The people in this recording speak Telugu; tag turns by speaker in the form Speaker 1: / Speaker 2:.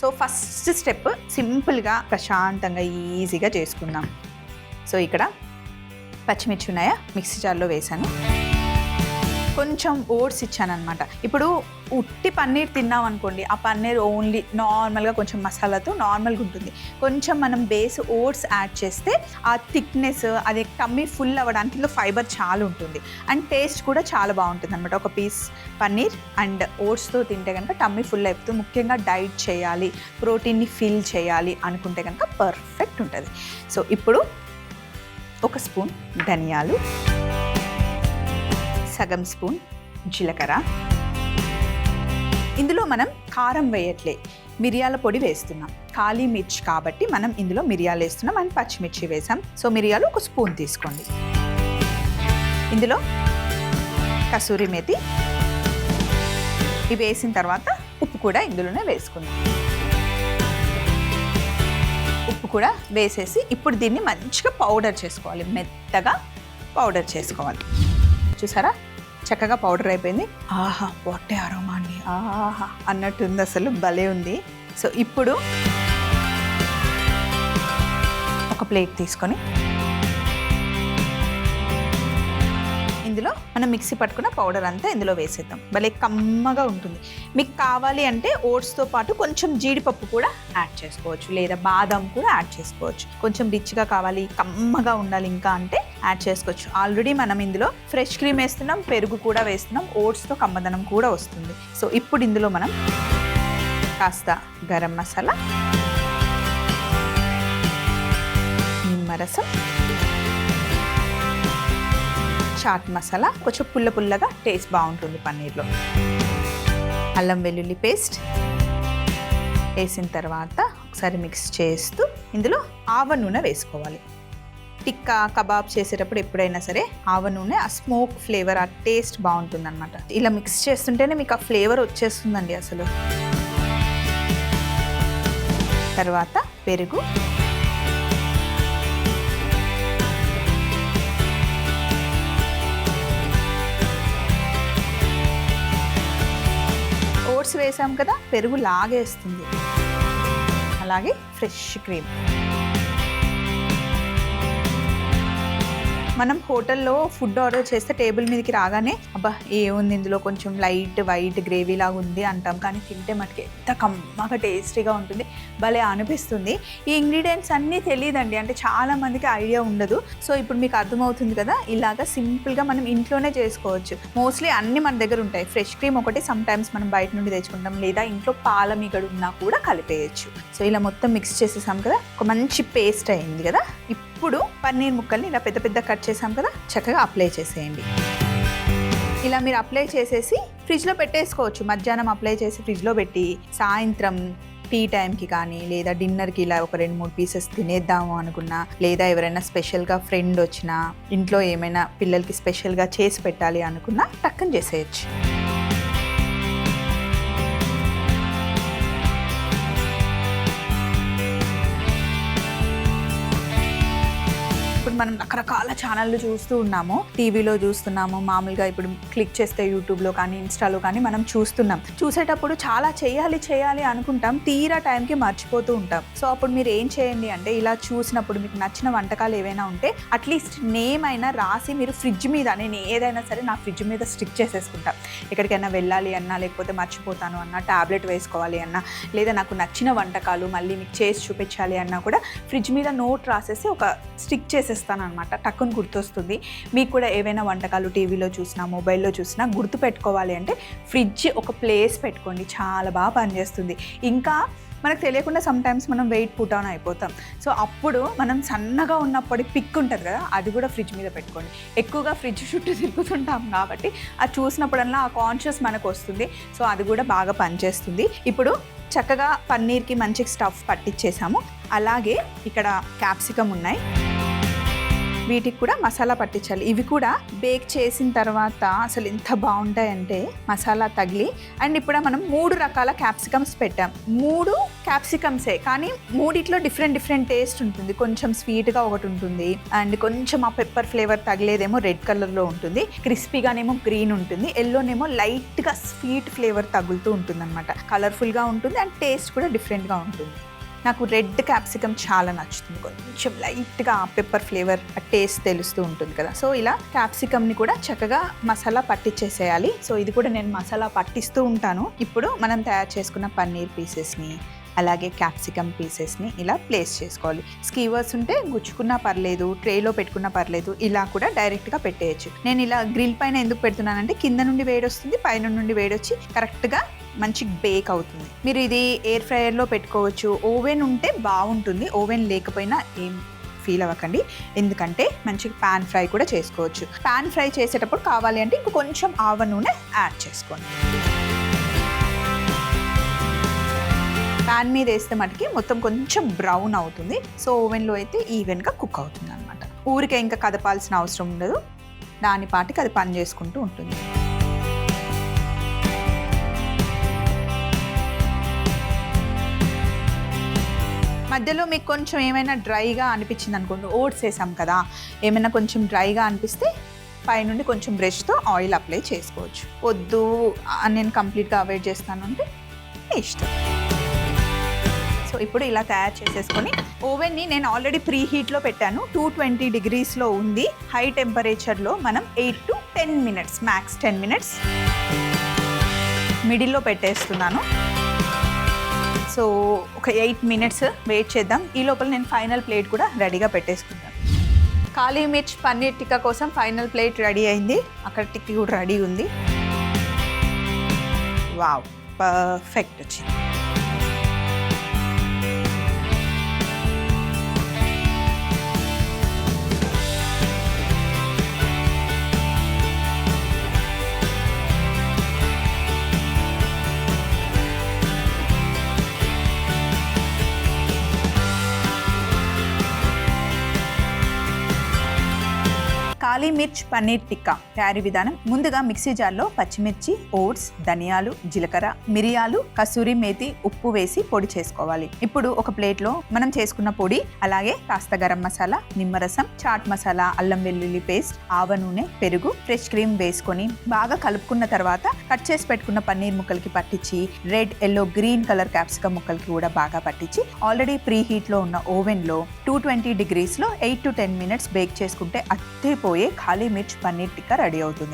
Speaker 1: సో ఫస్ట్ స్టెప్ సింపుల్గా ప్రశాంతంగా ఈజీగా చేసుకుందాం. సో ఇక్కడ పచ్చిమిర్చి ఉన్నాయా, మిక్సీ జార్లో వేసాను. కొంచెం ఓట్స్ ఇచ్చాను అనమాట. ఇప్పుడు ఉట్టి పన్నీర్ తిన్నాం అనుకోండి, ఆ పన్నీర్ ఓన్లీ నార్మల్గా కొంచెం మసాలాతో నార్మల్గా ఉంటుంది. కొంచెం మనం బేస్ ఓట్స్ యాడ్ చేస్తే ఆ థిక్నెస్, అది టమ్మీ ఫుల్ అవ్వడానికి ఇందులో ఫైబర్ చాలా ఉంటుంది అండ్ టేస్ట్ కూడా చాలా బాగుంటుంది అనమాట. ఒక పీస్ పన్నీర్ అండ్ ఓట్స్తో తింటే కనుక టమ్మీ ఫుల్ అయిపోతుంది. ముఖ్యంగా డైట్ చేయాలి, ప్రోటీన్ని ఫిల్ చేయాలి అనుకుంటే కనుక పర్ఫెక్ట్ ఉంటుంది. సో ఇప్పుడు ఒక స్పూన్ ధనియాలు, సగం స్పూన్ జీలకర్ర. ఇందులో మనం కారం వేయట్లే, మిరియాల పొడి వేస్తున్నాం. కాళీ మిర్చి కాబట్టి మనం ఇందులో మిరియాలు వేస్తున్నాం అండ్ పచ్చిమిర్చి వేసాం. సో మిరియాలు ఒక స్పూన్ తీసుకోండి. ఇందులో కసూరి మేతి ఇవి వేసిన తర్వాత ఉప్పు కూడా ఇందులోనే వేసుకుందాం. ఉప్పు కూడా వేసేసి ఇప్పుడు దీన్ని మంచిగా పౌడర్ చేసుకోవాలి, మెత్తగా పౌడర్ చేసుకోవాలి. చూసారా చక్కగా పౌడర్ అయిపోయింది. ఆహా వాట్ ఏ అరోమా అండి, ఆహా అన్నట్టుంది, అసలు భలే ఉంది. సో ఇప్పుడు ఒక ప్లేట్ తీసుకొని ఇందులో మనం మిక్సీ పట్టుకున్న పౌడర్ అంతా ఇందులో వేసేద్దాం. భలే కమ్మగా ఉంటుంది. మీకు కావాలి అంటే ఓట్స్తో పాటు కొంచెం జీడిపప్పు కూడా యాడ్ చేసుకోవచ్చు, లేదా బాదం కూడా యాడ్ చేసుకోవచ్చు. కొంచెం రిచ్గా కావాలి, కమ్మగా ఉండాలి ఇంకా అంటే యాడ్ చేసుకోవచ్చు. ఆల్రెడీ మనం ఇందులో ఫ్రెష్ క్రీమ్ వేస్తున్నాం, పెరుగు కూడా వేస్తున్నాం, ఓట్స్తో కమ్మదనం కూడా వస్తుంది. సో ఇప్పుడు ఇందులో మనం కాస్త గరం మసాలా, నిమ్మరసం, చాట్ మసాలా, కొంచెం పుల్ల పుల్లగా టేస్ట్ బాగుంటుంది పన్నీర్లో, అల్లం వెల్లుల్లి పేస్ట్ వేసిన తర్వాత ఒకసారి మిక్స్ చేస్తూ ఇందులో ఆవ నూనె వేసుకోవాలి. టిక్కా కబాబ్ చేసేటప్పుడు ఎప్పుడైనా సరే ఆవ నూనె, ఆ స్మోక్ ఫ్లేవర్, ఆ టేస్ట్ బాగుంటుంది అనమాట. ఇలా మిక్స్ చేస్తుంటేనే మీకు ఆ ఫ్లేవర్ వచ్చేస్తుందండి అసలు. తర్వాత పెరుగు, ఓట్స్ వేసాం కదా, పెరుగు లాగేస్తుంది. అలాగే ఫ్రెష్ క్రీమ్. మనం హోటల్లో ఫుడ్ ఆర్డర్ చేస్తే టేబుల్ మీదకి రాగానే అబ్బా ఏముంది ఇందులో, కొంచెం లైట్ వైట్ గ్రేవీ లాగా ఉంది అంటాం, కానీ తింటే మటుకు ఎంత కమ్మగా టేస్టీగా ఉంటుంది, భలే అనిపిస్తుంది. ఈ ఇంగ్రీడియంట్స్ అన్నీ తెలియదండి, అంటే చాలా మందికి ఐడియా ఉండదు. సో ఇప్పుడు మీకు అర్థమవుతుంది కదా, ఇలాగా సింపుల్గా మనం ఇంట్లోనే చేసుకోవచ్చు. మోస్ట్లీ అన్నీ మన దగ్గర ఉంటాయి. ఫ్రెష్ క్రీమ్ ఒకటి సమ్ టైమ్స్ మనం బయట నుండి తెచ్చుకుంటాం, లేదా ఇంట్లో పాల మీగడ ఉన్నా కూడా కలిపేయచ్చు. సో ఇలా మొత్తం మిక్స్ చేసేసాం కదా, ఒక మంచి పేస్ట్ అయింది కదా. ఇప్పుడు పన్నీర్ ముక్కల్ని ఇలా పెద్ద పెద్ద కట్ చేసాం కదా, చక్కగా అప్లై చేసేయండి. ఇలా మీరు అప్లై చేసేసి ఫ్రిడ్జ్లో పెట్టేసుకోవచ్చు. మధ్యాహ్నం అప్లై చేసి ఫ్రిడ్జ్లో పెట్టి సాయంత్రం టీ టైంకి కానీ, లేదా డిన్నర్కి ఇలా ఒక 2-3 పీసెస్ తినేద్దాము అనుకున్నా, లేదా ఎవరైనా స్పెషల్గా ఫ్రెండ్ వచ్చినా, ఇంట్లో ఏమైనా పిల్లలకి స్పెషల్గా చేసి పెట్టాలి అనుకున్నా టక్కన చేసేయచ్చు. మనం రకరకాల ఛానళ్ళు చూస్తూ ఉన్నాము, టీవీలో చూస్తున్నాము, మామూలుగా ఇప్పుడు క్లిక్ చేస్తే యూట్యూబ్లో కానీ ఇన్స్టాలో కానీ మనం చూస్తున్నాం. చూసేటప్పుడు చాలా చేయాలి అనుకుంటాం, తీరా టైంకి మర్చిపోతూ ఉంటాం. సో అప్పుడు మీరు ఏం చేయండి అంటే, ఇలా చూసినప్పుడు మీకు నచ్చిన వంటకాలు ఏవైనా ఉంటే అట్లీస్ట్ నేమ్ అయినా రాసి మీరు ఫ్రిడ్జ్ మీద, నేను ఏదైనా సరే నా ఫ్రిడ్జ్ మీద స్టిక్ చేసేసుకుంటాను. ఎక్కడికైనా వెళ్ళాలి అన్నా, లేకపోతే మర్చిపోతాను అన్నా, ట్యాబ్లెట్ వేసుకోవాలి అన్నా, లేదా నాకు నచ్చిన వంటకాలు మళ్ళీ మీకు చేసి చూపించాలి అన్నా కూడా ఫ్రిడ్జ్ మీద నోట్ రాసేసి ఒక స్టిక్ చేసేస్తాను అనమాట. టక్కుని గుర్తొస్తుంది. మీకు కూడా ఏవైనా వంటకాలు టీవీలో చూసినా, మొబైల్లో చూసినా గుర్తు పెట్టుకోవాలి అంటే ఫ్రిడ్జ్ ఒక ప్లేస్ పెట్టుకోండి, చాలా బాగా పనిచేస్తుంది. ఇంకా మనకు తెలియకుండా సమ్ టైమ్స్ మనం వెయిట్ పుట్ ఆన్ అయిపోతాం. సో అప్పుడు మనం సన్నగా ఉన్నప్పుడు పిక్ ఉంటుంది కదా, అది కూడా ఫ్రిడ్జ్ మీద పెట్టుకోండి. ఎక్కువగా ఫ్రిడ్జ్ చుట్టూ తిరుగుతుంటాం కాబట్టి అది చూసినప్పుడల్లా ఆ కాన్షియస్ మనకు వస్తుంది. సో అది కూడా బాగా పనిచేస్తుంది. ఇప్పుడు చక్కగా పన్నీర్కి మంచి స్టఫ్ పట్టించేసాము. అలాగే ఇక్కడ క్యాప్సికమ్ ఉన్నాయి, వీటికి కూడా మసాలా పట్టించాలి. ఇవి కూడా బేక్ చేసిన తర్వాత అసలు ఎంత బాగుంటాయంటే మసాలా తగిలి. అండ్ ఇప్పుడు మనం 3 రకాల క్యాప్సికమ్స్ పెట్టాం. 3 క్యాప్సికమ్సే కానీ మూడిట్లో డిఫరెంట్ టేస్ట్ ఉంటుంది. కొంచెం స్వీట్గా ఒకటి ఉంటుంది, అండ్ కొంచెం ఆ పెప్పర్ ఫ్లేవర్ తగిలేదేమో రెడ్ కలర్లో ఉంటుంది, క్రిస్పీగానేమో గ్రీన్ ఉంటుంది, ఎల్లోనేమో లైట్గా స్వీట్ ఫ్లేవర్ తగులుతూ ఉంటుంది అనమాట. కలర్ఫుల్గా ఉంటుంది అండ్ టేస్ట్ కూడా డిఫరెంట్గా ఉంటుంది. నాకు రెడ్ క్యాప్సికమ్ చాలా నచ్చుతుంది. కొంచెం లైట్గా పెప్పర్ ఫ్లేవర్ టేస్ట్ తెలుస్తూ ఉంటుంది కదా. సో ఇలా క్యాప్సికమ్ని కూడా చక్కగా మసాలా పట్టించేసేయాలి. సో ఇది కూడా నేను మసాలా పట్టిస్తూ ఉంటాను. ఇప్పుడు మనం తయారు చేసుకున్న పన్నీర్ పీసెస్ని అలాగే క్యాప్సికమ్ పీసెస్ని ఇలా ప్లేస్ చేసుకోవాలి. స్కీవర్స్ ఉంటే గుచ్చుకున్నా పర్లేదు, ట్రేలో పెట్టుకున్నా పర్లేదు, ఇలా కూడా డైరెక్ట్గా పెట్టేయచ్చు. నేను ఇలా గ్రిల్ పైన ఎందుకు పెడుతున్నానంటే కింద నుండి వేడి వస్తుంది, పైన నుండి వేడి వచ్చి కరెక్ట్గా మంచి బేక్ అవుతుంది. మీరు ఇది ఎయిర్ ఫ్రైయర్లో పెట్టుకోవచ్చు. ఓవెన్ ఉంటే బాగుంటుంది, ఓవెన్ లేకపోయినా ఏం ఫీల్ అవ్వకండి, ఎందుకంటే మంచిగా పాన్ ఫ్రై కూడా చేసుకోవచ్చు. పాన్ ఫ్రై చేసేటప్పుడు కావాలి అంటే ఇంకో కొంచెం ఆవ నూనె యాడ్ చేసుకోండి. పాన్ మీద వేస్తే మటుకి మొత్తం కొంచెం బ్రౌన్ అవుతుంది. సో ఓవెన్లో అయితే ఈవెన్గా కుక్ అవుతుంది అనమాట. ఊరికే ఇంకా కదపాల్సిన అవసరం ఉండదు, దాని పాటికి అది పని చేసుకుంటూ ఉంటుంది. మధ్యలో మీకు కొంచెం ఏమైనా డ్రైగా అనిపించింది అనుకోండి, ఓట్స్ వేసాం కదా, ఏమైనా కొంచెం డ్రైగా అనిపిస్తే పైనుండి కొంచెం బ్రష్తో ఆయిల్ అప్లై చేసుకోవచ్చు. వద్దు నేను కంప్లీట్గా అవాయిడ్ చేస్తాను అంటే ఇష్టం. సో ఇప్పుడు ఇలా తయారు చేసేసుకొని ఓవెన్ని నేను ఆల్రెడీ ప్రీ హీట్లో పెట్టాను. 220 degreesలో ఉంది. హై టెంపరేచర్లో మనం 8 to 10 minutes, మ్యాక్స్ 10 minutes మిడిల్లో పెట్టేస్తున్నాను. సో ఒక 8 minutes వెయిట్ చేద్దాం. ఈ లోపల నేను ఫైనల్ ప్లేట్ కూడా రెడీగా పెట్టేసుకుంటాను. కాళీ మిర్చ్ పన్నీర్ టిక్కా కోసం ఫైనల్ ప్లేట్ రెడీ అయింది. అక్కడ టిక్కీ కూడా రెడీ ఉంది. వావ్, పర్ఫెక్ట్ వచ్చింది. కాళీ మిర్చ్ పన్నీర్ టిక్కా తయారీ విధానం. ముందుగా మిక్సీ జార్లో పచ్చిమిర్చి, ఓట్స్, ధనియాలు, జీలకర్ర, మిరియాలు, కసూరి మేతి, ఉప్పు వేసి పొడి చేసుకోవాలి. ఇప్పుడు ఒక ప్లేట్లో మనం చేసుకున్న పొడి, అలాగే కాస్త గరం మసాలా, నిమ్మరసం, చాట్ మసాలా, అల్లం వెల్లుల్లి పేస్ట్, ఆవ నూనె, పెరుగు, ఫ్రెష్ క్రీమ్ వేసుకొని బాగా కలుపుకున్న తర్వాత కట్ చేసి పెట్టుకున్న పన్నీర్ ముక్కలకి పట్టించి red, yellow, green colour capsicum ముక్కలకి కూడా బాగా పట్టించి ఆల్రెడీ ప్రీ హీట్లో ఉన్న ఓవెన్లో 220 degreesలో 8 to 10 minutes బేక్ చేసుకుంటే అద్దెపోయే కాళీ మిర్చ్ పన్నీర్ టిక్కా రెడీ అవుతుంది.